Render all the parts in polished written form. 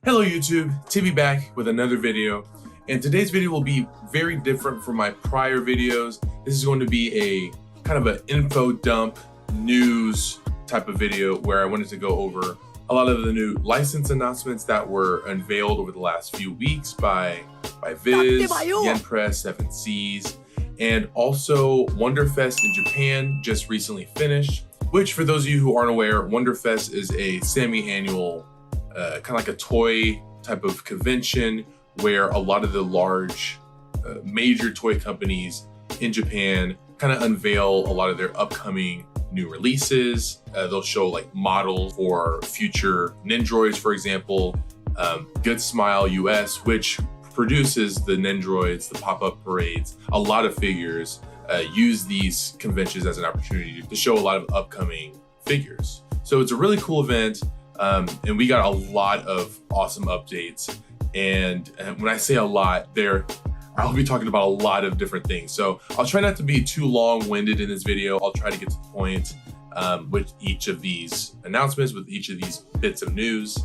Hello YouTube, Thibby back with another video, and today's video will be very different from my prior videos. This is going to be a kind of an info dump news type of video where I wanted to go over a lot of the new license announcements that were unveiled over the last few weeks by Viz, Press, 7 Seas, and also WonFest in Japan just recently finished, which for those of you who aren't aware, WonFest is a semi-annual kind of like a toy type of convention where a lot of the large major toy companies in Japan kind of unveil a lot of their upcoming new releases. They'll show like models for future Nendroids, for example. Good Smile US, which produces the Nendroids, the pop-up parades, a lot of figures, use these conventions as an opportunity to show a lot of upcoming figures. So it's a really cool event. And we got a lot of awesome updates. And when I say a lot, I'll be talking about a lot of different things. So I'll try not to be too long-winded in this video. I'll try to get to the point with each of these announcements, with each of these bits of news.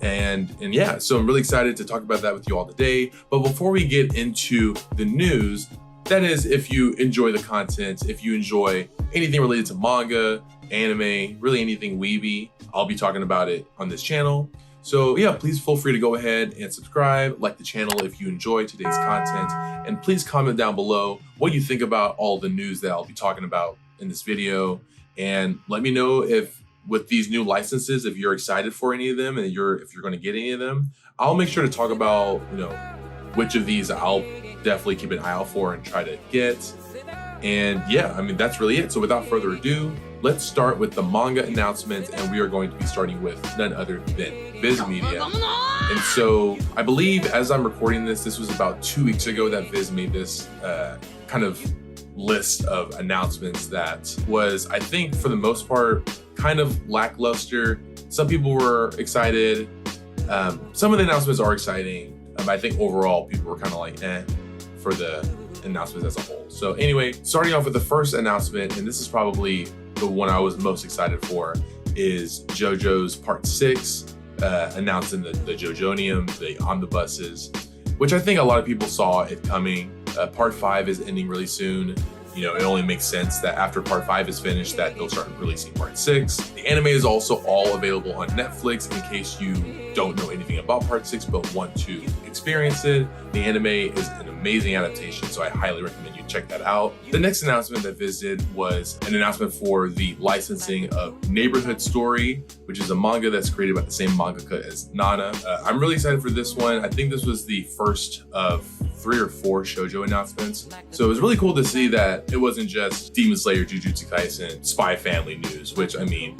And yeah, so I'm really excited to talk about that with you all today. But before we get into the news, that is, if you enjoy the content, if you enjoy anything related to manga, anime, really anything weeby, I'll be talking about it on this channel. So yeah, please feel free to go ahead and subscribe, like the channel if you enjoy today's content, and please comment down below what you think about all the news that I'll be talking about in this video. And let me know if with these new licenses, if you're excited for any of them and if you're going to get any of them. I'll make sure to talk about, which of these I'll definitely keep an eye out for and try to get. And yeah, I mean, that's really it. So without further ado, let's start with the manga announcements, and we are going to be starting with none other than Viz Media. And so I believe as I'm recording this was about 2 weeks ago that Viz made this kind of list of announcements that was, I think for the most part, kind of lackluster. Some people were excited. Some of the announcements are exciting. I think overall people were kind of like, for the announcements as a whole. So anyway, starting off with the first announcement, and this is probably the one I was most excited for, is JoJo's Part 6, announcing the JoJonium, the omnibuses, which I think a lot of people saw it coming. Part 5 is ending really soon. It only makes sense that after Part 5 is finished that they'll start releasing Part 6. The anime is also all available on Netflix in case you don't know anything about Part 6 but want to experience it. The anime is an amazing adaptation, so I highly recommend you check that out. The next announcement that Viz did was an announcement for the licensing of Neighborhood Story, which is a manga that's created by the same mangaka as Nana. I'm really excited for this one. I think this was the first of 3 or 4 shoujo announcements. So it was really cool to see that it wasn't just Demon Slayer, Jujutsu Kaisen, Spy Family news, which I mean,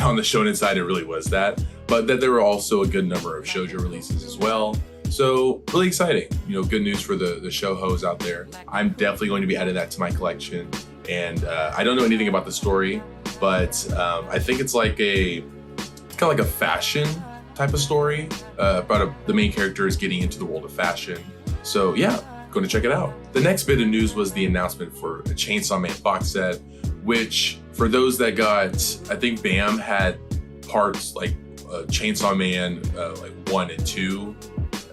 on the shonen side, it really was that, but that there were also a good number of shoujo releases as well. So really exciting, good news for the shouhos out there. I'm definitely going to be adding that to my collection. And I don't know anything about the story, but I think it's like kind of like a fashion type of story about the main character is getting into the world of fashion. So yeah, going to check it out. The next bit of news was the announcement for a Chainsaw Man box set, which for those that got, I think BAM had parts like Chainsaw Man like 1 and 2,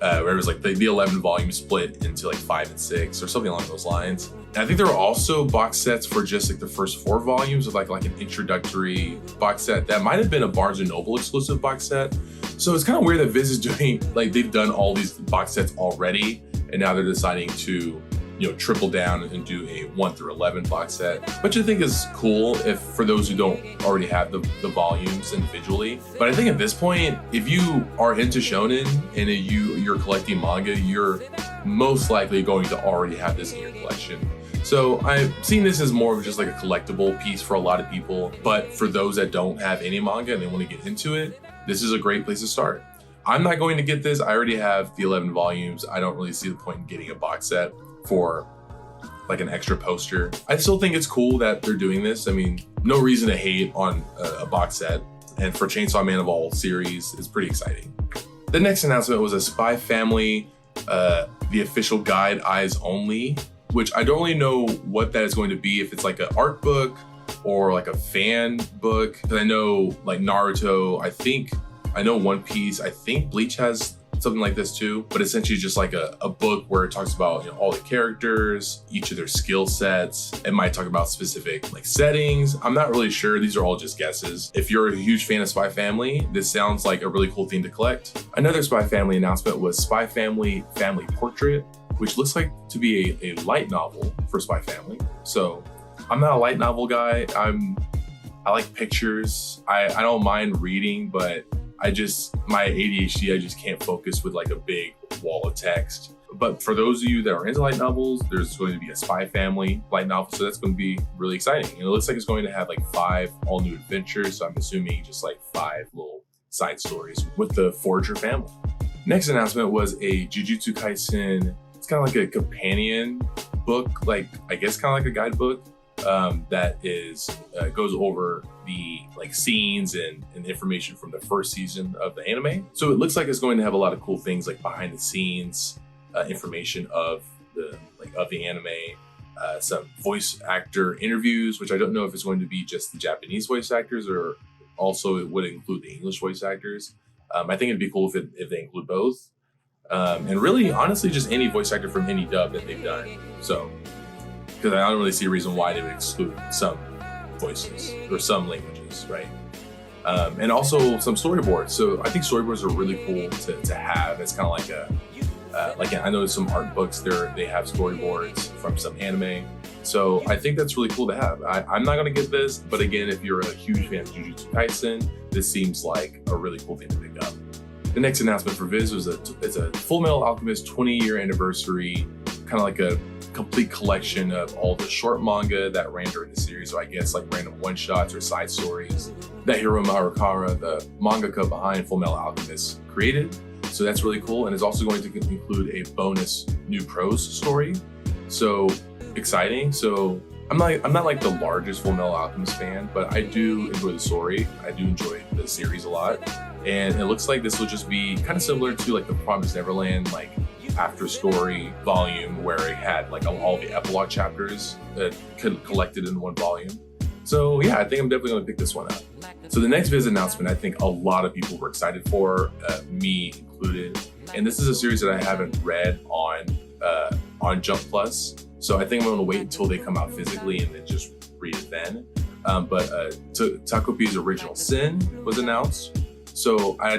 where it was like the 11 volumes split into like 5 and 6 or something along those lines. And I think there were also box sets for just like the first 4 volumes of like an introductory box set that might have been a Barnes & Noble exclusive box set. So it's kind of weird that Viz is doing, like they've done all these box sets already, and now they're deciding to, triple down and do a 1 through 11 box set, which I think is cool if for those who don't already have the volumes individually. But I think at this point, if you are into shonen and you're collecting manga, you're most likely going to already have this in your collection. So I've seen this as more of just like a collectible piece for a lot of people, but for those that don't have any manga and they want to get into it, this is a great place to start. I'm not going to get this. I already have the 11 volumes. I don't really see the point in getting a box set for like an extra poster. I still think it's cool that they're doing this. I mean, no reason to hate on a box set. And for Chainsaw Man of all series, it's pretty exciting. The next announcement was a Spy Family, the official guide, Eyes Only, which I don't really know what that is going to be, if it's like an art book or like a fan book. Because I know like Naruto, I think I know One Piece, I think Bleach has something like this too, but essentially just like a book where it talks about, you know, all the characters, each of their skill sets. It might talk about specific like settings. I'm not really sure. These are all just guesses. If you're a huge fan of Spy Family, this sounds like a really cool thing to collect. Another Spy Family announcement was Spy Family Family Portrait, which looks like to be a light novel for Spy Family. So I'm not a light novel guy. I like pictures. I don't mind reading, but my ADHD, I just can't focus with like a big wall of text. But for those of you that are into light novels, there's going to be a Spy Family light novel. So that's going to be really exciting. And it looks like it's going to have like 5 all new adventures. So I'm assuming just like 5 little side stories with the Forger family. Next announcement was a Jujutsu Kaisen. It's kind of like a companion book, like I guess kind of like a guidebook. That is goes over the like scenes and information from the first season of the anime. So it looks like it's going to have a lot of cool things like behind the scenes information of the anime, some voice actor interviews, which I don't know if it's going to be just the Japanese voice actors or also it would include the English voice actors. I think it'd be cool if they include both. And really, honestly, just any voice actor from any dub that they've done. So, because I don't really see a reason why they would exclude some voices or some languages, right? And also some storyboards. So I think storyboards are really cool to have. It's kind of like I know some art books they have storyboards from some anime. So I think that's really cool to have. I'm not gonna get this, but again, if you're a huge fan of Jujutsu Kaisen, this seems like a really cool thing to pick up. The next announcement for Viz was it's a Full Metal Alchemist 20-year anniversary, kind of like a complete collection of all the short manga that ran during the series. So I guess like random one-shots or side stories that Hiro Arakawa, the mangaka behind Full Metal Alchemist, created. So that's really cool. And it's also going to include a bonus new prose story. So exciting. So I'm not like the largest Full Metal Alchemist fan, but I do enjoy the story. I do enjoy the series a lot. And it looks like this will just be kind of similar to like the Promised Neverland, like after story volume where it had like all the epilogue chapters collected in one volume. So yeah, I think I'm definitely gonna pick this one up. So the next Viz announcement, I think a lot of people were excited for, me included. And this is a series that I haven't read on Jump Plus. So I think I'm gonna wait until they come out physically and then just read it then. But Takopi's Original Sin was announced. So I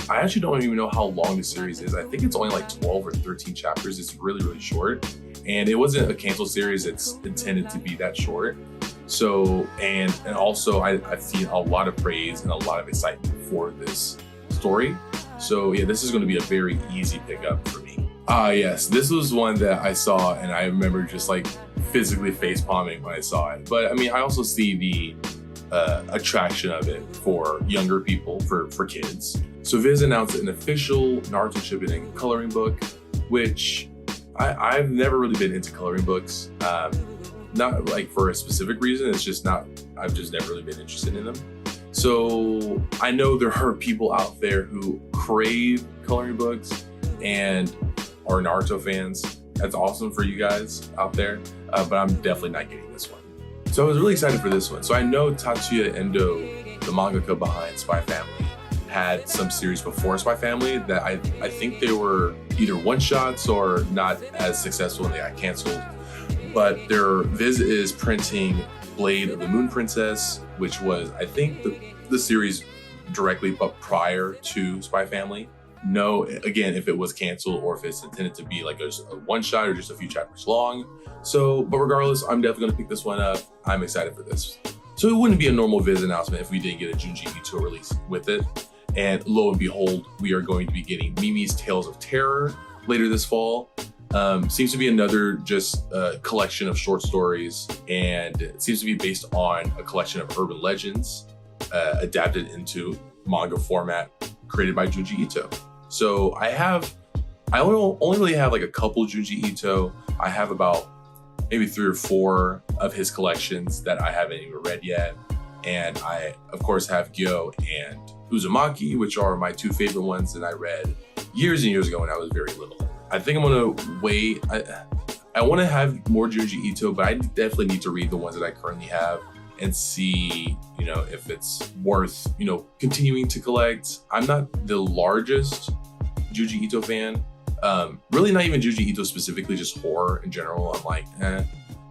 actually don't even know how long the series is. I think it's only like 12 or 13 chapters. It's really, really short. And it wasn't a canceled series. It's intended to be that short. So, and also I've seen a lot of praise and a lot of excitement for this story. So yeah, this is going to be a very easy pickup for me. Yes, this was one that I saw and I remember just like physically face palming when I saw it. But I mean, I also see the attraction of it for younger people, for kids. So Viz announced an official Naruto Shippuden coloring book, which I've never really been into coloring books. Not like for a specific reason, it's just not, I've just never really been interested in them. So I know there are people out there who crave coloring books and are Naruto fans. That's awesome for you guys out there, but I'm definitely not getting this one. So I was really excited for this one. So I know Tatsuya Endo, the mangaka behind Spy Family, had some series before Spy Family that I think they were either one-shots or not as successful and they got canceled. But Viz is printing Blade of the Moon Princess, which was, I think, the series directly but prior to Spy Family. No, again, if it was canceled or if it's intended to be like a one-shot or just a few chapters long. So, but regardless, I'm definitely gonna pick this one up. I'm excited for this. So it wouldn't be a normal Viz announcement if we didn't get a Junji Ito release with it. And lo and behold, we are going to be getting Mimi's Tales of Terror later this fall. Seems to be another just collection of short stories, and it seems to be based on a collection of urban legends adapted into manga format created by Junji Ito. So I only really have like a couple Junji Ito. I have about maybe 3 or 4 of his collections that I haven't even read yet. And I, of course, have Gyo and Uzumaki, which are my 2 favorite ones that I read years and years ago when I was very little. I think I'm gonna wait. I want to have more Junji Ito, but I definitely need to read the ones that I currently have and see, you know, if it's worth, you know, continuing to collect. I'm not the largest Junji Ito fan. Really not even Junji Ito specifically, just horror in general. I'm like, eh.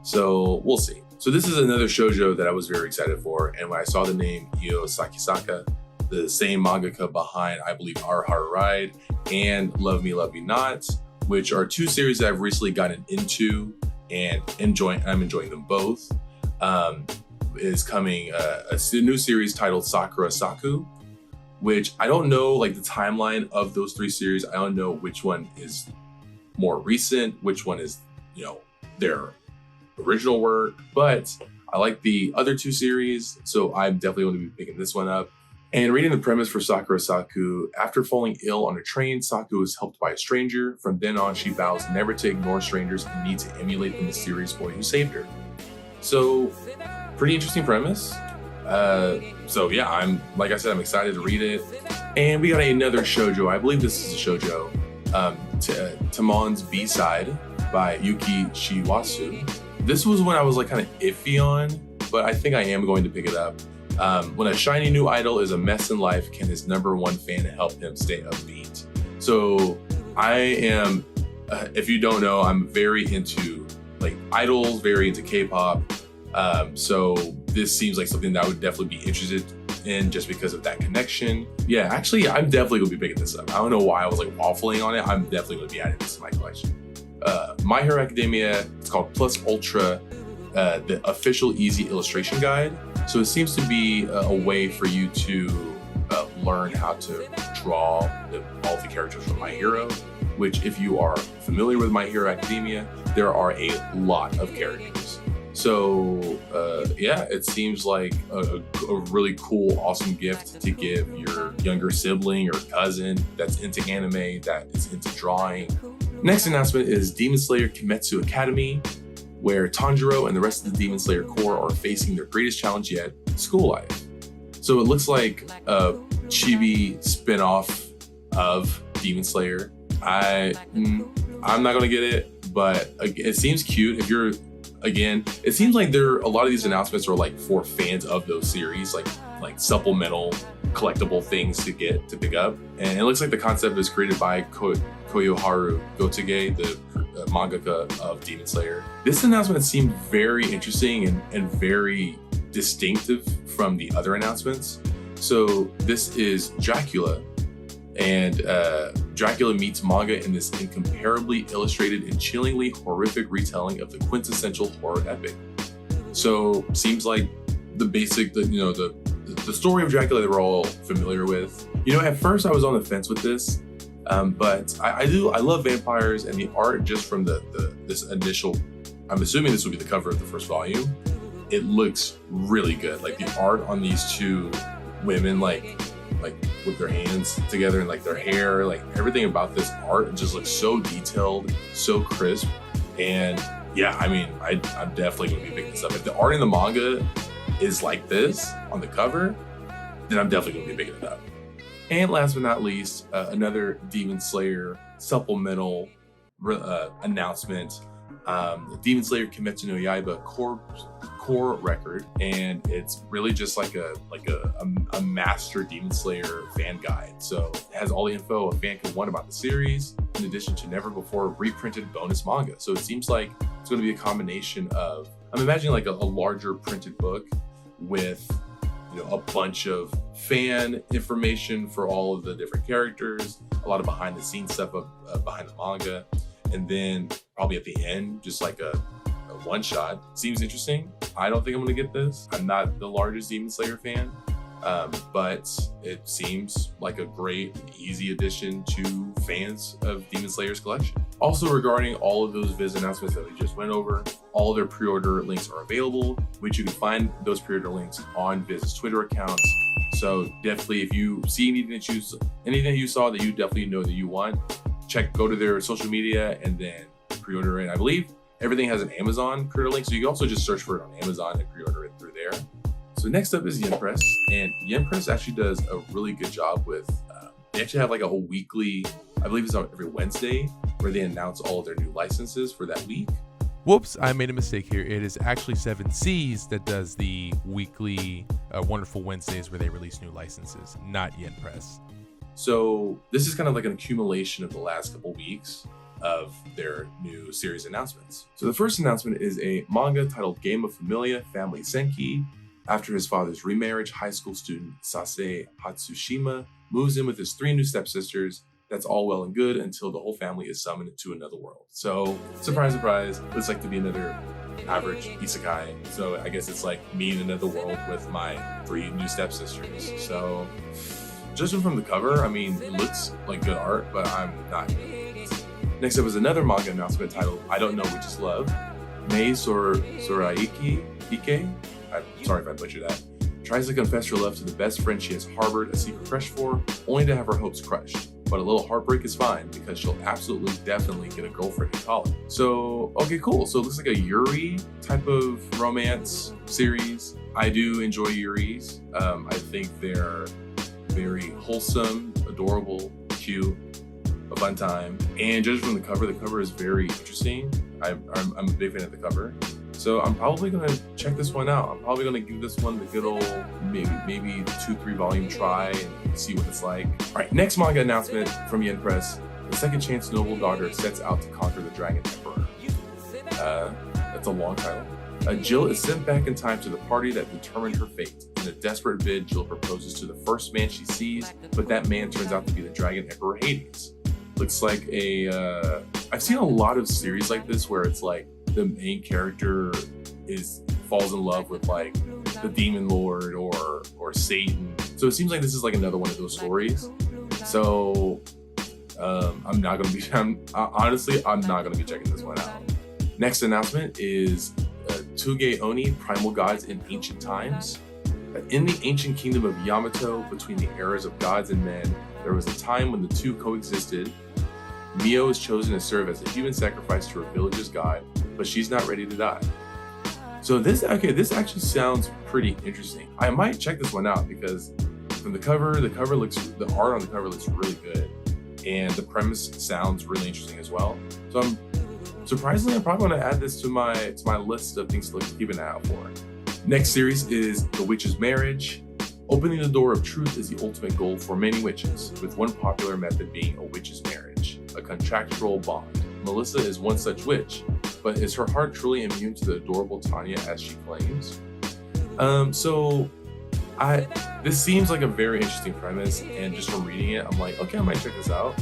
So we'll see. So this is another shoujo that I was very excited for. And when I saw the name Io Sakisaka, the same mangaka behind, I believe, Our Heart Ride and Love Me, Love Me Not, which are two series that I've recently gotten into and I'm enjoying them both, is coming a new series titled Sakura Saku, which I don't know like the timeline of those three series. I don't know which one is more recent, which one is, you know, their original work, but I like the other two series, so I'm definitely going to be picking this one up. And reading the premise for Sakura Saku, after falling ill on a train, Saku is helped by a stranger. From then on, she vows never to ignore strangers and need to emulate the mysterious boy who saved her. So, pretty interesting premise. So yeah, I'm excited to read it. And we got another shoujo. I believe this is a shoujo. Tamon's B-Side by Yuki Shiwasu. This was one I was like kind of iffy on, but I think I am going to pick it up. When a shiny new idol is a mess in life, can his #1 fan help him stay upbeat? So I am, if you don't know, I'm very into like idols, very into K-pop. So this seems like something that I would definitely be interested in just because of that connection. Yeah, actually, I'm definitely gonna be picking this up. I don't know why I was like waffling on it. I'm definitely gonna be adding this to my collection. My Hero Academia, it's called Plus Ultra, the official easy illustration guide. So it seems to be a way for you to learn how to draw all the characters from My Hero, which if you are familiar with My Hero Academia, there are a lot of characters. So yeah, it seems like a really cool, awesome gift to give your younger sibling or cousin that's into anime, that is into drawing. Next announcement is Demon Slayer Kimetsu Academy, where Tanjiro and the rest of the Demon Slayer Corps are facing their greatest challenge yet, school life. So it looks like a chibi spin-off of Demon Slayer. I'm not gonna get it, but it seems cute. If you're, again, it seems like a lot of these announcements are like for fans of those series, like supplemental collectible things to pick up. And it looks like the concept is created by Koyoharu Gotoge, the mangaka of Demon Slayer. This announcement seemed very interesting and very distinctive from the other announcements. So this is Dracula, and Dracula meets manga in this incomparably illustrated and chillingly horrific retelling of the quintessential horror epic. So seems like the basic, the story of Dracula that we're all familiar with. You know, at first I was on the fence with this, but I love vampires, and the art just from this initial, I'm assuming this will be the cover of the first volume. It looks really good. Like the art on these two women, like with their hands together and like their hair, like everything about this art just looks so detailed, so crisp. And yeah, I mean, I'm definitely gonna be picking this up. If the art in the manga is like this on the cover, then I'm definitely gonna be picking it up. And last but not least, another Demon Slayer supplemental announcement. Demon Slayer Kimetsu no Yaiba core record, and it's really just like a master Demon Slayer fan guide. So it has all the info a fan can want about the series, in addition to never before reprinted bonus manga. So it seems like it's going to be a combination of, I'm imagining like a larger printed book with, you know, a bunch of fan information for all of the different characters, a lot of behind the scenes stuff behind the manga, and then probably at the end just like a one shot. Seems interesting. I don't think I'm gonna get this. I'm not the largest Demon Slayer fan, but it seems like a great, easy addition to fans of Demon Slayer's collection. Also, regarding all of those Viz announcements that we just went over, all their pre-order links are available, which you can find those pre-order links on Viz's Twitter accounts. So definitely, if you see anything you saw that you definitely know that you want, go to their social media and then pre-order it. I believe everything has an Amazon pre-order link, so you can also just search for it on Amazon and pre-order it through there. So next up is Yen Press, and Yen Press actually does a really good job with, they actually have like a whole weekly, I believe it's on every Wednesday, where they announce all of their new licenses for that week, Whoops, I made a mistake here. It is actually 7Cs that does the weekly Wonderful Wednesdays where they release new licenses, not Yen Press. So this is kind of like an accumulation of the last couple weeks of their new series announcements. So the first announcement is a manga titled Game of Familia Family Senki. After his father's remarriage, high school student Sase Hatsushima moves in with his 3 new stepsisters. That's all well and good until the whole family is summoned to another world. So, surprise, surprise, looks like to be another average isekai. So I guess it's like me in another world with my 3 new stepsisters. So, judging from the cover, I mean, it looks like good art, but I'm not good at it. Next up is another manga announcement titled I Don't Know Which Is Love. Mei Soraiki Ike, I'm sorry if I butchered that, tries to confess her love to the best friend she has harbored a secret crush for, only to have her hopes crushed. But a little heartbreak is fine because she'll absolutely definitely get a girlfriend in college. So, okay, cool. So it looks like a Yuri type of romance series. I do enjoy Yuris. I think they're very wholesome, adorable, cute, a fun time. And judging from the cover is very interesting. I'm a big fan of the cover. So I'm probably gonna check this one out. I'm probably gonna give this one the good old maybe 2-3 volume try and see what it's like. All right, next manga announcement from Yen Press. The second chance noble daughter sets out to conquer the Dragon Emperor. That's a long title. Jill is sent back in time to the party that determined her fate. In a desperate bid, Jill proposes to the first man she sees, but that man turns out to be the Dragon Emperor Hades. Looks like I've seen a lot of series like this where it's like the main character falls in love with like the demon lord or Satan. So it seems like this is like another one of those stories. So I'm not gonna be checking this one out. Next announcement is Tuge Oni Primal Gods in Ancient Times. In the ancient kingdom of Yamato, between the eras of gods and men, there was a time when the two coexisted. Mio is chosen to serve as a human sacrifice to her village's god, but she's not ready to die. So this actually sounds pretty interesting. I might check this one out because from the art on the cover looks really good, and the premise sounds really interesting as well. So I'm probably going to add this to my list of things to keep an eye out for. Next series is The Witch's Marriage. Opening the door of truth is the ultimate goal for many witches, with one popular method being a witch's marriage, a contractual bond. Melissa is one such witch, but is her heart truly immune to the adorable Tanya as she claims? This seems like a very interesting premise, and just from reading it, I'm like, okay, I might check this out.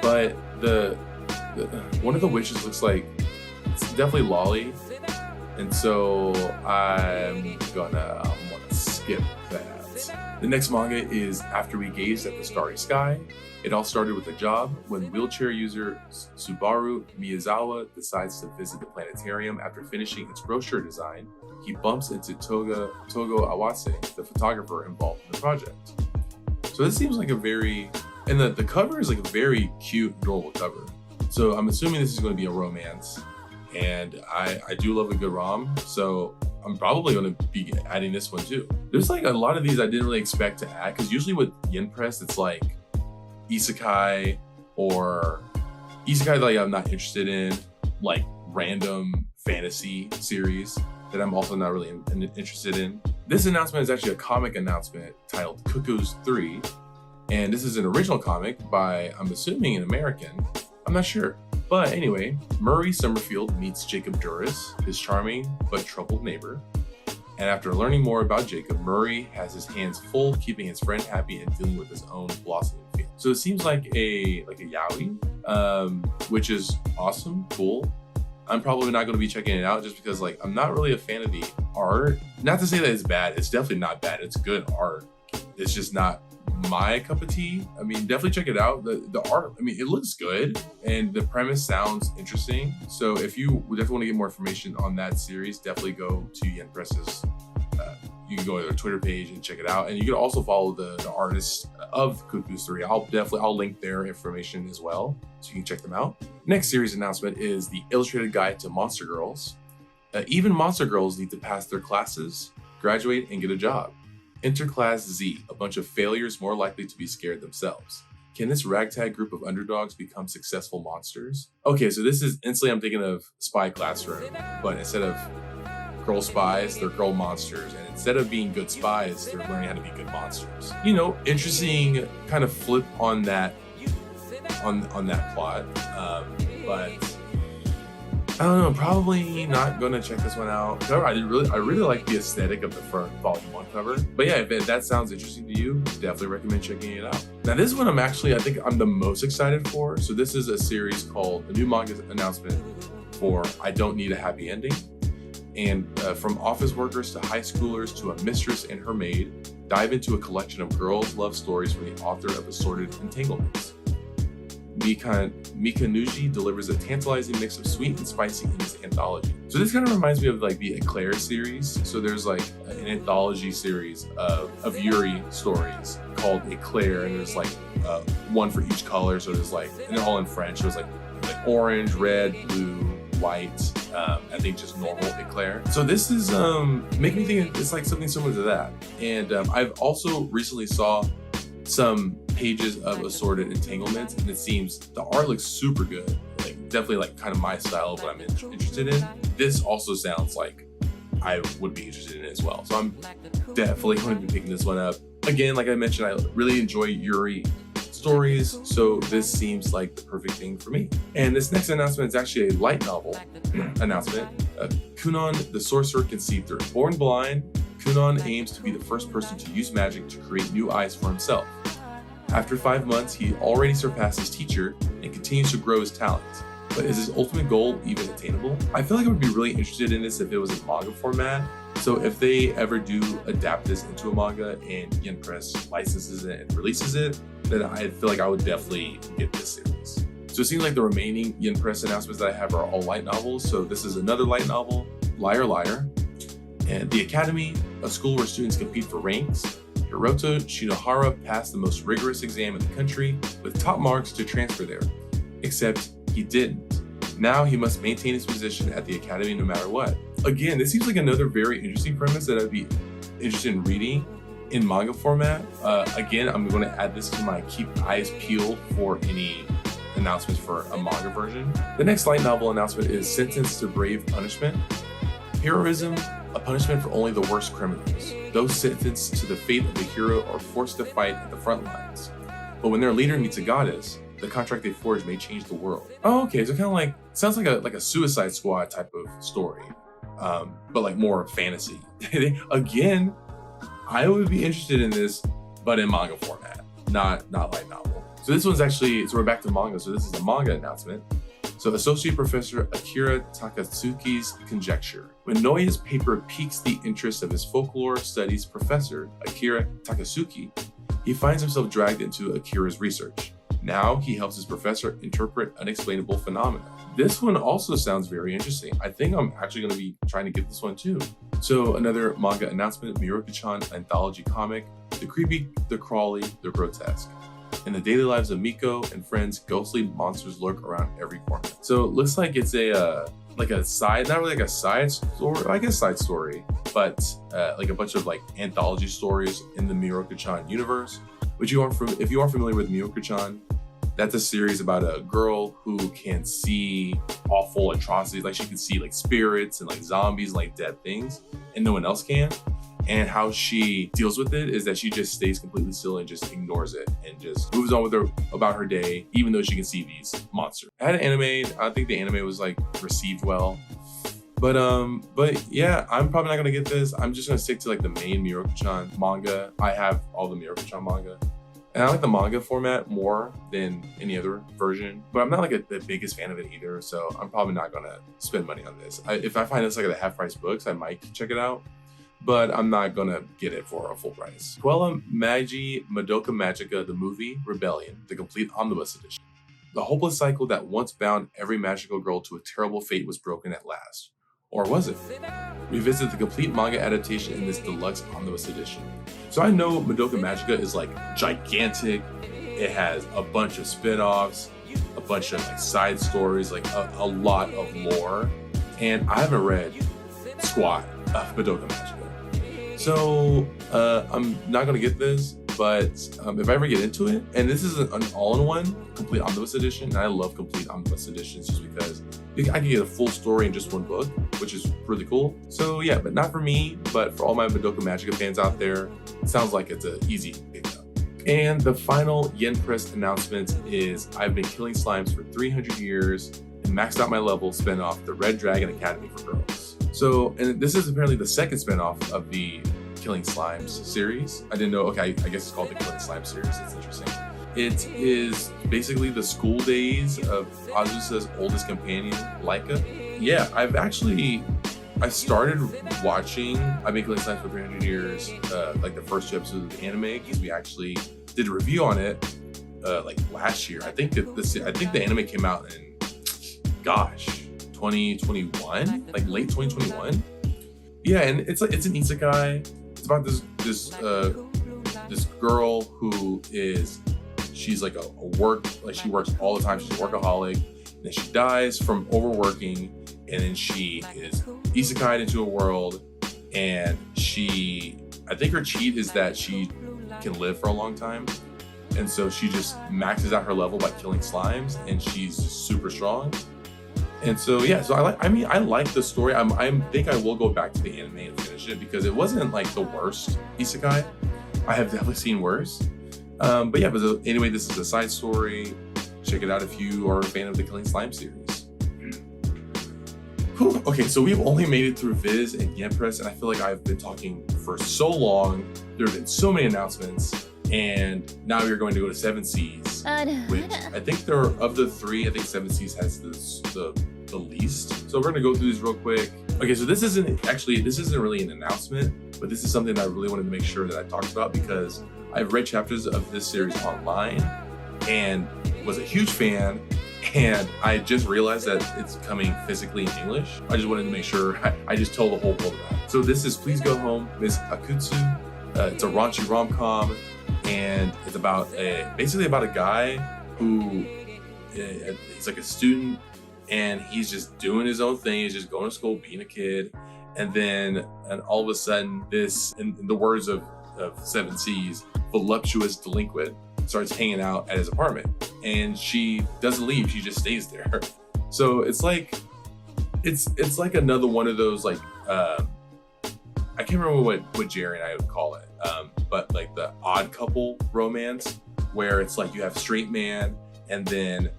But the one of the witches looks like it's definitely lolly, and so I'm gonna skip that. The next manga is After We Gazed at the Starry Sky. It all started with a job when wheelchair user Subaru Miyazawa decides to visit the planetarium after finishing its brochure design. He bumps into Togo Awase, the photographer involved in the project. So this seems like the cover is like a very cute, adorable cover. So I'm assuming this is going to be a romance, and I do love a good rom, so I'm probably going to be adding this one too. There's like a lot of these I didn't really expect to add, because usually with Yen Press, it's like isekai or isekai that I'm not interested in, like random fantasy series that I'm also not really interested in. This announcement is actually a comic announcement titled Cuckoo's 3, and this is an original comic by, I'm assuming, an American. I'm not sure. But anyway, Murray Summerfield meets Jacob Duras, his charming but troubled neighbor. And after learning more about Jacob, Murray has his hands full keeping his friend happy and dealing with his own blossoming feelings. So it seems like a yaoi, which is awesome, cool. I'm probably not going to be checking it out just because I'm not really a fan of the art. Not to say that it's bad. It's definitely not bad. It's good art. It's just not my cup of tea. I mean, definitely check it out. The art, I mean, it looks good and the premise sounds interesting. So if you definitely want to get more information on that series, definitely go to Yen Press's. You can go to their Twitter page and check it out. And you can also follow the artists of Cuckoo's 3. I'll link their information as well, so you can check them out. Next series announcement is the illustrated guide to Monster Girls. Even Monster Girls need to pass their classes, graduate, and get a job. Enter Class Z, a bunch of failures more likely to be scared themselves. Can this ragtag group of underdogs become successful monsters? Okay, so this is instantly I'm thinking of Spy Classroom, but instead of girl spies, they're girl monsters, and instead of being good spies, they're learning how to be good monsters. You know, interesting kind of flip on that plot, but I don't know, probably not gonna check this one out. However, I really like the aesthetic of the front volume 1 cover. But yeah, if that sounds interesting to you, definitely recommend checking it out. Now this one I think I'm the most excited for. So this is a series called a new manga announcement for I Don't Need a Happy Ending. And from office workers to high schoolers to a mistress and her maid, dive into a collection of girls' love stories from the author of Assorted Entanglements. Mika Nuji delivers a tantalizing mix of sweet and spicy in this anthology. So this kind of reminds me of like the Eclair series. So there's like an anthology series of Yuri stories called Eclair, and there's like one for each color. So there's like, and they're all in French. So it's like orange, red, blue, white, I think just normal Eclair. So this is making me think it's like something similar to that. And I've also recently saw some pages of Assorted Entanglements, and it seems the art looks super good. Like definitely like kind of my style of what I'm interested in. This also sounds like I would be interested in it as well. So I'm definitely going to be picking this one up. Again, like I mentioned, I really enjoy Yuri stories, so this seems like the perfect thing for me. And this next announcement is actually a light novel announcement. Kunon the Sorcerer Can See Through. Born blind, Kunon aims to be the first person to use magic to create new eyes for himself. After 5 months, he already surpassed his teacher and continues to grow his talents. But is his ultimate goal even attainable? I feel like I would be really interested in this if it was in manga format. So if they ever do adapt this into a manga and Yen Press licenses it and releases it, then I feel like I would definitely get this series. So it seems like the remaining Yen Press announcements that I have are all light novels. So this is another light novel, Liar Liar. And The Academy, a school where students compete for ranks. Hiroto Shinohara passed the most rigorous exam in the country with top marks to transfer there. Except he didn't. Now he must maintain his position at the academy no matter what. Again, this seems like another very interesting premise that I'd be interested in reading in manga format. Again, I'm going to add this to my keep eyes peeled for any announcements for a manga version. The next light novel announcement is Sentenced to Brave Punishment. Heroism, a punishment for only the worst criminals. Those sentenced to the fate of the hero are forced to fight at the front lines. But when their leader meets a goddess, the contract they forge may change the world. Oh, okay, so kind of like, sounds like a Suicide Squad type of story, but like more fantasy. Again, I would be interested in this, but in manga format, not light novel. So this one's actually, so we're back to manga. So this is a manga announcement. So Associate Professor Akira Takatsuki's conjecture. When Noya's paper piques the interest of his folklore studies professor, Akira Takatsuki, he finds himself dragged into Akira's research. Now he helps his professor interpret unexplainable phenomena. This one also sounds very interesting. I think I'm actually going to be trying to get this one too. So another manga announcement, Miroku-chan anthology comic, The Creepy, The Crawly, The Grotesque. In the daily lives of Miko and friends, ghostly monsters lurk around every corner. So it looks like it's a side, not really like a side story, I guess side story, but like a bunch of like anthology stories in the Miroku-chan universe. Which if you aren't familiar with Miroku-chan, that's a series about a girl who can see awful atrocities, like she can see like spirits and like zombies and like dead things, and no one else can. And how she deals with it is that she just stays completely still and just ignores it and just moves on about her day, even though she can see these monsters. I had an anime. I think the anime was like received well. But yeah, I'm probably not gonna get this. I'm just gonna stick to like the main Miroku-chan manga. I have all the Miroku-chan manga. And I like the manga format more than any other version, but I'm not like the biggest fan of it either. So I'm probably not gonna spend money on this. If I find this like at the half price books, I might check it out, but I'm not gonna get it for a full price. Quella Magi Madoka Magica, the movie Rebellion, the complete omnibus edition. The hopeless cycle that once bound every magical girl to a terrible fate was broken at last. Or was it? Revisit the complete manga adaptation in this deluxe omnibus edition. So I know Madoka Magica is like gigantic. It has a bunch of spin-offs, a bunch of like side stories, like a lot of lore. And I haven't read squat of Madoka Magica. So I'm not gonna get this, But if I ever get into it, and this is an all-in-one complete omnibus edition, and I love complete omnibus editions just because I can get a full story in just one book, which is really cool. So yeah, but not for me, but for all my Madoka Magica fans out there, it sounds like it's an easy pickup. And the final Yen Press announcement is I've been killing slimes for 300 years and maxed out my level spinoff, the Red Dragon Academy for Girls. So, and this is apparently the second spinoff of the Killing Slimes series. I didn't know, okay, I guess it's called the Killing Slime series. That's interesting. It is basically the school days of Azusa's oldest companion, Laika. Yeah, I started watching I've been Killing Slimes for 300 years, like the first two episodes of the anime, because we actually did a review on it like last year. I think the anime came out in, 2021, like late 2021. Yeah, and it's an isekai. It's about this girl who she's like she works all the time. She's a workaholic, and then she dies from overworking, and then she is isekai'd into a world, and I think her cheat is that she can live for a long time, and so she just maxes out her level by killing slimes, and she's super strong. And so yeah, so I like the story. I think I will go back to the anime and finish it because it wasn't like the worst isekai. I have definitely seen worse. But yeah, anyway, this is a side story. Check it out if you are a fan of the Killing Slime series. Whew. Okay, so we've only made it through Viz and Yen Press, and I feel like I've been talking for so long. There have been so many announcements, and now we're going to go to 7 Seas, which I think of the three, I think 7 Seas has the least. So we're gonna go through these real quick. Okay, so this isn't really an announcement, but this is something that I really wanted to make sure that I talked about because I've read chapters of this series online and was a huge fan, and I just realized that it's coming physically in English. I just wanted to make sure I just told the whole world that. So this is Please Go Home, Miss Akutsu. It's a raunchy rom-com, and it's basically about a guy who he's like a student, and he's just doing his own thing. He's just going to school, being a kid, and all of a sudden, this, in the words of 7 Seas, voluptuous delinquent starts hanging out at his apartment, and she doesn't leave. She just stays there. So it's like another one of those like I can't remember what Jerry and I would call it, but like the odd couple romance, where it's like you have straight man and then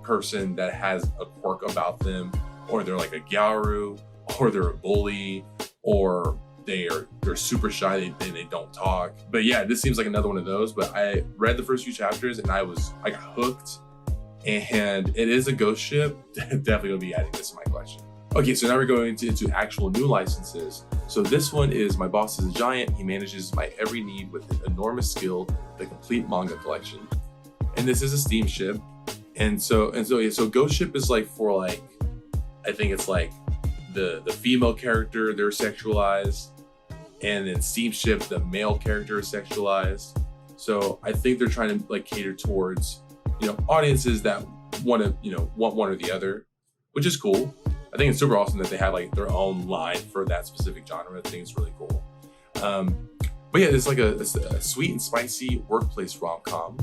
person that has a quirk about them, or they're like a gyaru, or they're a bully, or they're super shy, they don't talk. But yeah, this seems like another one of those. But I read the first few chapters and I got hooked, and it is a ghost ship. Definitely gonna be adding this to my collection. Okay, so now we're going into actual new licenses. So this one is My Boss is a Giant. He manages my every need with enormous skill, the complete manga collection. And this is a steamship. And so ghost ship is like for like, I think it's like the female character, they're sexualized, and then steamship, the male character is sexualized. So I think they're trying to like cater towards, audiences that want one or the other, which is cool. I think it's super awesome that they have like their own line for that specific genre. I think it's really cool. But yeah, it's like a sweet and spicy workplace rom-com.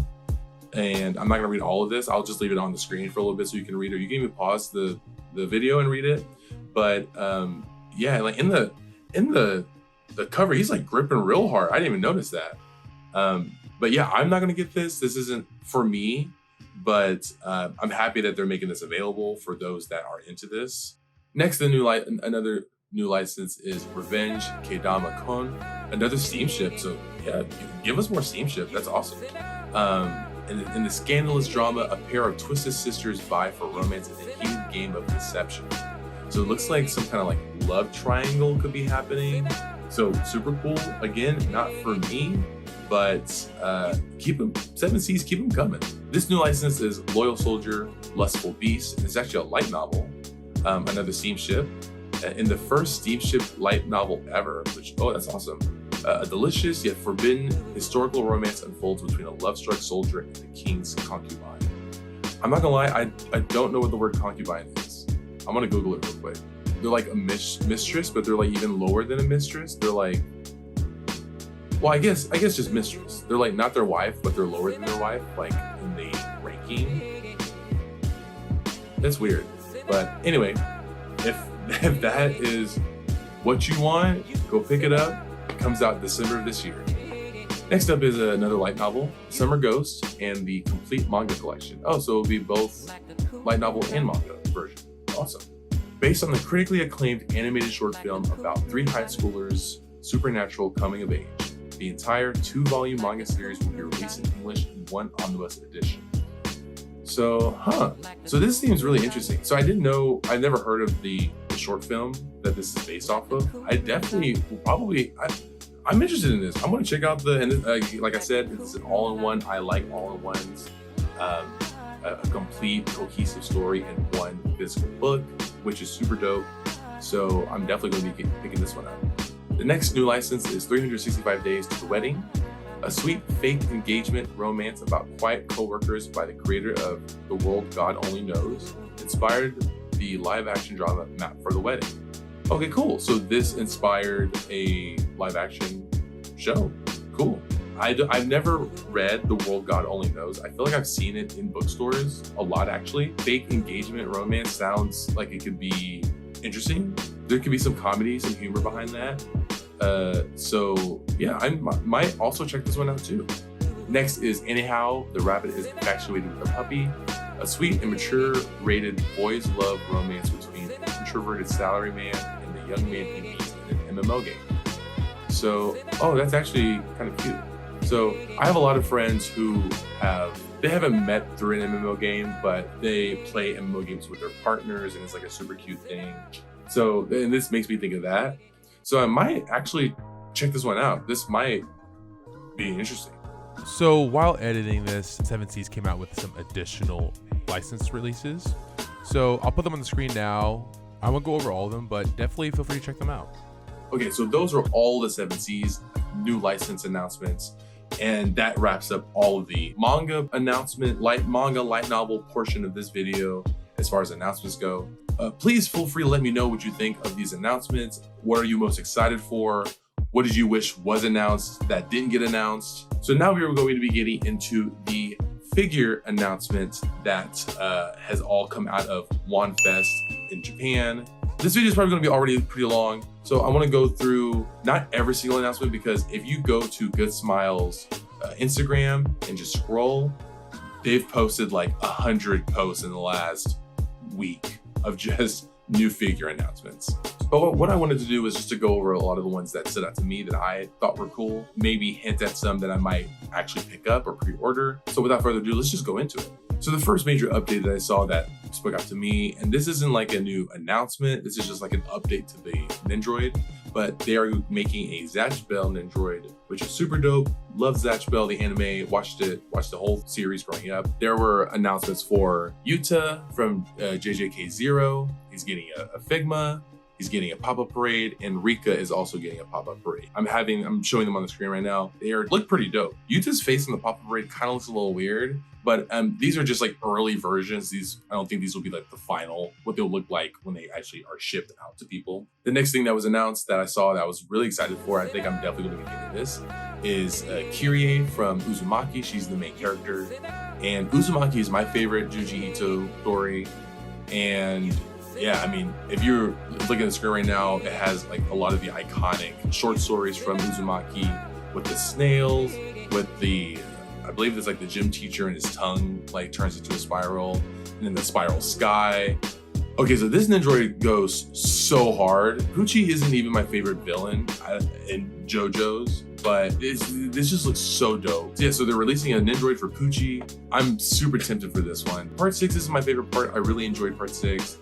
And I'm not gonna read all of this. I'll just leave it on the screen for a little bit so you can read it. You can even pause the video and read it. But yeah, like in the cover, he's like gripping real hard. I didn't even notice that. But yeah, I'm not gonna get this. This isn't for me, but I'm happy that they're making this available for those that are into this. Next, another new license is Revenge Kedama Kon, another steamship. So yeah, give us more steamship. That's awesome. In the scandalous drama, a pair of twisted sisters vie for romance in a heated game of deception. So it looks like some kind of like love triangle could be happening. So super cool. Again, not for me, but keep them, 7 Seas, keep them coming. This new license is Loyal Soldier, Lustful Beast, and it's actually a light novel, another steamship. In the first steamship light novel ever, which, oh, that's awesome. A delicious yet forbidden historical romance unfolds between a love-struck soldier and the king's concubine. I'm not gonna lie, I don't know what the word concubine is. I'm gonna Google it real quick. They're like a mistress, but they're like even lower than a mistress. They're like, Well, I guess just mistress. They're like not their wife, but they're lower than their wife, like in the ranking. That's weird. But anyway, if that is what you want, go pick it up. It comes out December of this year. Next up is another light novel, Summer Ghost, and the complete manga collection. Oh, so it'll be both light novel and manga version. Awesome. Based on the critically acclaimed animated short film about 3 high schoolers' supernatural coming of age, the entire 2-volume manga series will be released in English in one omnibus edition. So, So this seems really interesting. So I didn't know, I never heard of the short film that this is based off of. I definitely will probably, I'm interested in this. I'm going to check out like I said, it's an all-in-one. I like all-in-ones. A complete cohesive story in one physical book, which is super dope. So I'm definitely going to be picking this one up. The next new license is 365 Days to the Wedding, a sweet fake engagement romance about quiet co-workers by the creator of The World God Only Knows, inspired the live-action drama Map for the Wedding. Okay, cool. So this inspired a live-action show. Cool. I've never read The World God Only Knows. I feel like I've seen it in bookstores a lot, actually. Fake engagement romance sounds like it could be interesting. There could be some comedy, some humor behind that. So yeah, I might also check this one out too. Next is Anyhow, the Rabbit is Infatuated with a Puppy, a sweet and mature rated boys love romance between an introverted salaryman and the young man he meets in an MMO game. So, oh, that's actually kind of cute. So I have a lot of friends who they haven't met through an MMO game, but they play MMO games with their partners, and it's like a super cute thing. So, and this makes me think of that. So I might actually check this one out. This might be interesting. So while editing this, 7 Seas came out with some additional license releases. So I'll put them on the screen now. I won't go over all of them, but definitely feel free to check them out. Okay, so those are all the 7 Seas new license announcements. And that wraps up all of the manga announcement, light novel portion of this video as far as announcements go. Please feel free to let me know what you think of these announcements. What are you most excited for? What did you wish was announced that didn't get announced? So now we are going to be getting into the figure announcement that has all come out of WonFest in Japan. This video is probably going to be already pretty long, so I want to go through not every single announcement, because if you go to Good Smile's Instagram and just scroll, they've posted like 100 posts in the last week of just new figure announcements. But what I wanted to do was just to go over a lot of the ones that stood out to me that I thought were cool, maybe hint at some that I might actually pick up or pre-order. So without further ado, let's just go into it. So the first major update that I saw that spoke out to me, and this isn't like a new announcement, this is just like an update to the Nendroid, but they are making a Zatch Bell Nendroid, which is super dope. Love Zatch Bell, the anime, watched the whole series growing up. There were announcements for Yuta from JJK0, he's getting a Figma, he's getting a pop-up parade, and Rika is also getting a pop-up parade. I'm showing them on the screen right now. They look pretty dope. Yuta's face in the pop-up parade kind of looks a little weird, but these are just like early versions. I don't think these will be like the final, what they'll look like when they actually are shipped out to people. The next thing that was announced that I saw that I was really excited for, I think I'm definitely going to be getting this, is Kirie from Uzumaki. She's the main character, and Uzumaki is my favorite Junji Ito story. And yeah, I mean, if you're looking at the screen right now, it has like a lot of the iconic short stories from Uzumaki with the snails, with the, I believe it's like the gym teacher and his tongue like turns into a spiral, and then the spiral sky. Okay, so this Nendroid goes so hard. Pucci isn't even my favorite villain in JoJo's, but this just looks so dope. So yeah, so they're releasing a Nendroid for Pucci. I'm super tempted for this one. Part 6 is my favorite part. I really enjoyed part 6.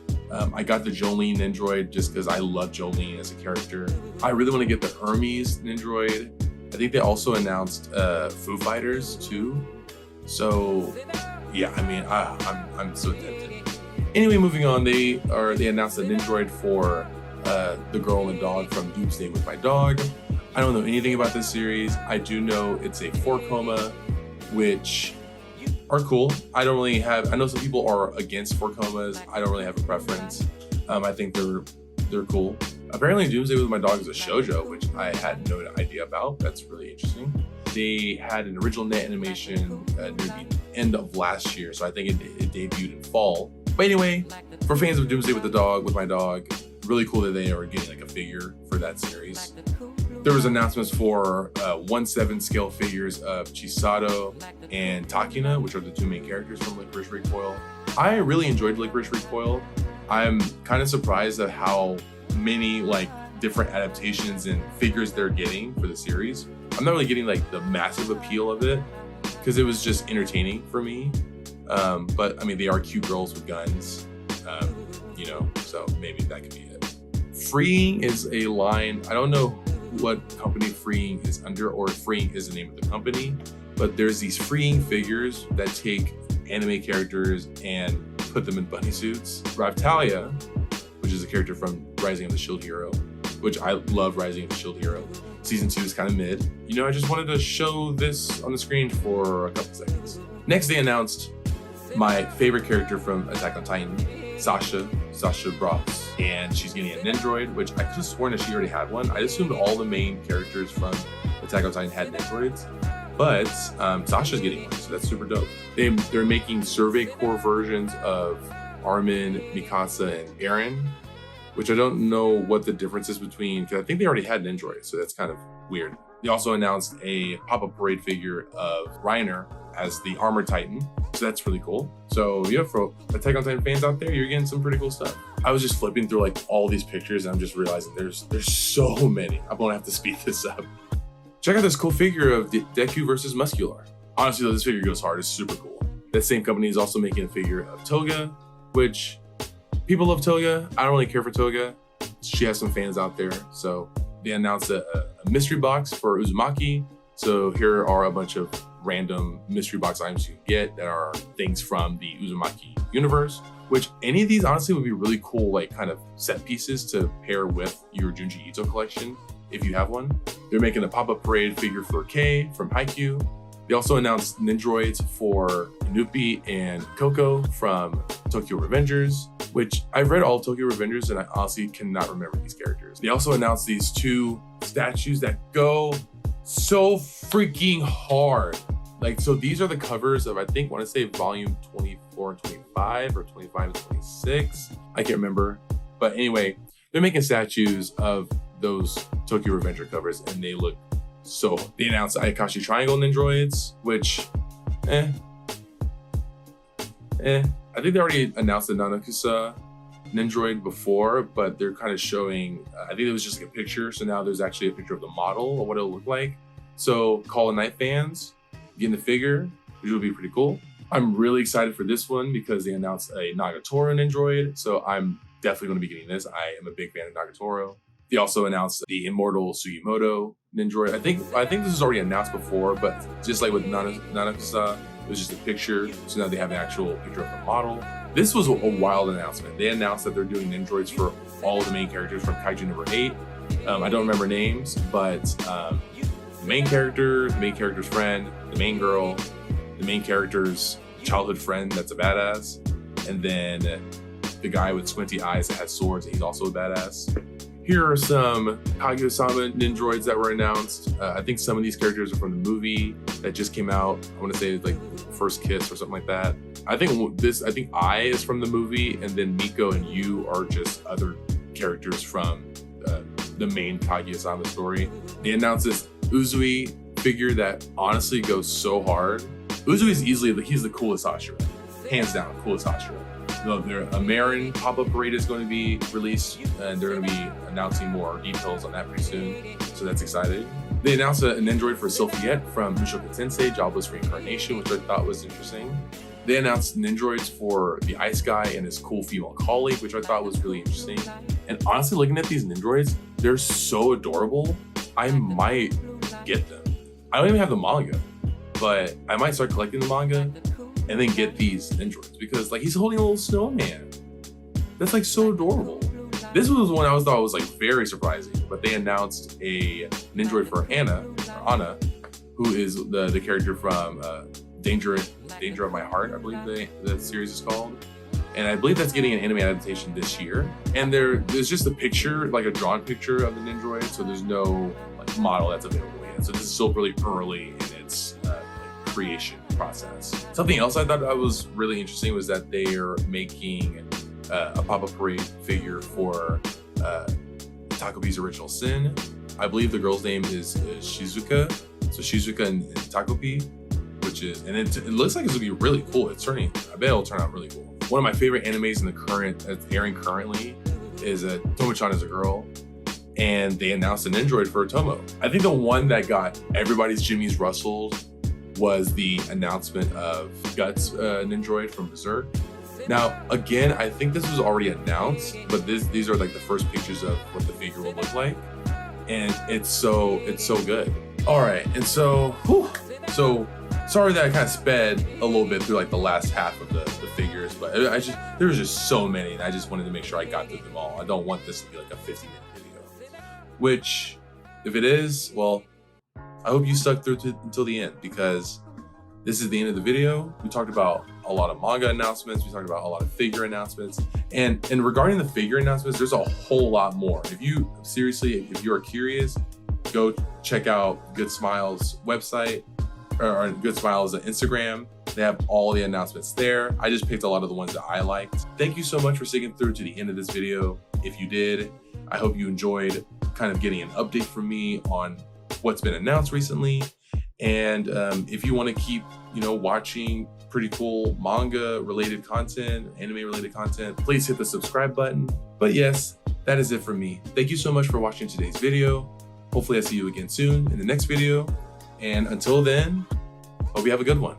I got the Jolene Nendroid just because I love Jolene as a character. I really want to get the Hermes Nendroid. I think they also announced Foo Fighters too. So yeah, I mean, I'm so tempted. Anyway, moving on, they announced a Nendroid for the girl and dog from Doomsday with My Dog. I don't know anything about this series. I do know it's a 4-coma, which are cool. I know some people are against 4-comas. I don't really have a preference. I think they're cool. Apparently Doomsday with My Dog is a shoujo, which I had no idea about. That's really interesting. They had an original net animation near the end of last year, so I think it debuted in fall. But anyway, for fans of Doomsday with My Dog, really cool that they are getting like a figure for that series. There was announcements for 1/7 scale figures of Chisato and Takina, which are the two main characters from Licorice Recoil. I really enjoyed Licorice Recoil. I'm kind of surprised at how many like different adaptations and figures they're getting for the series. I'm not really getting like the massive appeal of it because it was just entertaining for me. But I mean, they are cute girls with guns, you know, so maybe that could be it. Freeing is a line. I don't know what company Freeing is under, or if Freeing is the name of the company, but there's these Freeing figures that take anime characters and put them in bunny suits. Raptalia, which is a character from Rising of the Shield Hero, which I love Rising of the Shield Hero. Season 2 is kind of mid. You know, I just wanted to show this on the screen for a couple seconds. Next, they announced my favorite character from Attack on Titan, Sasha Bros. And she's getting an Nendroid, which I could have sworn that she already had one. I assumed all the main characters from Attack on Titan had Nendroids, but Sasha's getting one, so that's super dope. They're making Survey Corps versions of Armin, Mikasa, and Eren, which I don't know what the difference is between, because I think they already had Nendroid, so that's kind of weird. They also announced a pop-up parade figure of Reiner as the Armored Titan, so that's really cool. So yeah, for Attack on Titan fans out there, you're getting some pretty cool stuff. I was just flipping through like all these pictures and I'm just realizing there's so many. I'm gonna have to speed this up. Check out this cool figure of Deku versus Muscular. Honestly though, this figure goes hard, it's super cool. That same company is also making a figure of Toga, which people love Toga. I don't really care for Toga. She has some fans out there. So they announced a mystery box for Uzumaki. So here are a bunch of random mystery box items you can get that are things from the Uzumaki universe, which any of these honestly would be really cool, like kind of set pieces to pair with your Junji Ito collection if you have one. They're making a pop-up parade figure for Kei from Haikyuu. They also announced Nendroids for Inupi and Coco from Tokyo Revengers, which I've read all Tokyo Revengers and I honestly cannot remember these characters. They also announced these two statues that go so freaking hard. Like, so these are the covers of, I think, want to say volume 24 and 25 or 25 and 26. I can't remember. But anyway, they're making statues of those Tokyo Revenger covers and they look so. They announced Ayakashi Triangle Nendroids, which, I think they already announced the Nanakusa Nendroid before, but they're kind of showing, I think it was just like a picture. So now there's actually a picture of the model of what it'll look like. So Call of Night fans, getting the figure, which will be pretty cool. I'm really excited for this one because they announced a Nagatoro Nendroid. So I'm definitely going to be getting this. I am a big fan of Nagatoro. They also announced the Immortal Sugimoto Nendroid. I think this was already announced before, but just like with Nanakusa, it was just a picture. So now they have an actual picture of the model. This was a wild announcement. They announced that they're doing Nendroids for all the main characters from Kaiju number 8. I don't remember names, but the main character, the main character's friend, the main girl, the main character's childhood friend that's a badass, and then the guy with squinty eyes that has swords and he's also a badass. Here are some Kaguya-sama Nendroids that were announced. I think some of these characters are from the movie that just came out. I want to say it's like First Kiss or something like that. I think I is from the movie, and then Miko and Yu are just other characters from the main Kaguya-sama story. They announced this Uzui figure that honestly goes so hard. Uzui is he's the coolest Hashira. Hands down, coolest Hashira. So a Marin pop-up parade is going to be released, and they're going to be announcing more details on that pretty soon. So that's exciting. They announced an Nendroid for Sylphiette from Mushoku Tensei, Jobless Reincarnation, which I thought was interesting. They announced Nendroids for the Ice Guy and his cool female colleague, which I thought was really interesting. And honestly, looking at these Nendroids, they're so adorable. I might get them. I don't even have the manga, but I might start collecting the manga and then get these Nendroids because like he's holding a little snowman. That's like so adorable. This was one I thought was like very surprising, but they announced a Nendroid for Anna, who is the character from Danger of My Heart, I believe the series is called. And I believe that's getting an anime adaptation this year. And there's just a picture, like a drawn picture of the Nendoroid, so there's no like model that's available yet. So this is still really early in its creation process. Something else I thought that was really interesting was that they are making a Papa Parade figure for Takopi's Original Sin. I believe the girl's name is Shizuka. So Shizuka and Takopi, which is, and it looks like it's gonna be really cool. I bet it'll turn out really cool. One of my favorite animes in that's airing currently is Tomo-chan is a Girl, and they announced an Nendoroid for Tomo. I think the one that got everybody's jimmies rustled was the announcement of Guts Nendoroid from Berserk. Now, again, I think this was already announced, but these are like the first pictures of what the figure will look like, and it's so good. All right, and so sorry that I kind of sped a little bit through like the last half of the figures, but there was just so many, and I just wanted to make sure I got through them all. I don't want this to be like a 50-minute video, which, if it is, well, I hope you stuck through until the end, because this is the end of the video. We talked about a lot of manga announcements. We talked about a lot of figure announcements. And regarding the figure announcements, there's a whole lot more. If you are curious, go check out Good Smiles website or Good Smiles Instagram. They have all the announcements there. I just picked a lot of the ones that I liked. Thank you so much for sticking through to the end of this video. If you did, I hope you enjoyed kind of getting an update from me on what's been announced recently. And if you want to keep, watching pretty cool manga related content, anime related content, please hit the subscribe button. But yes, that is it for me. Thank you so much for watching today's video. Hopefully I see you again soon in the next video. And until then, hope you have a good one.